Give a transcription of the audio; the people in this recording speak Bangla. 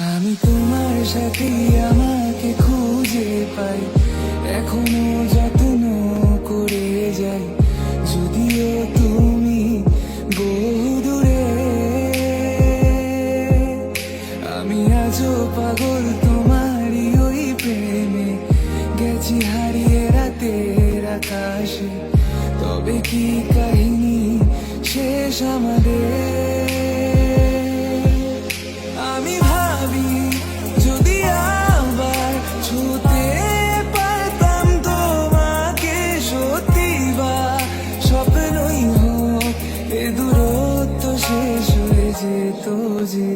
আমি তোমার সাথে আমাকে খুঁজে পাই, এখনো যত্ন করে যাই, যদিও তুমি বহুদূরে। আমি আজও পাগল তোমারই ওই প্রেমে, গেছি হারিয়ে রাতের আকাশে। তবে কি কাহিনী শেষ আমাদের? আমি ভাবি যদি আবার ছুঁতে পারতাম তোমাকে, সত্যি বা স্বপ্নই হোক এ দূরত্ব শেষ হয়ে যেত যে।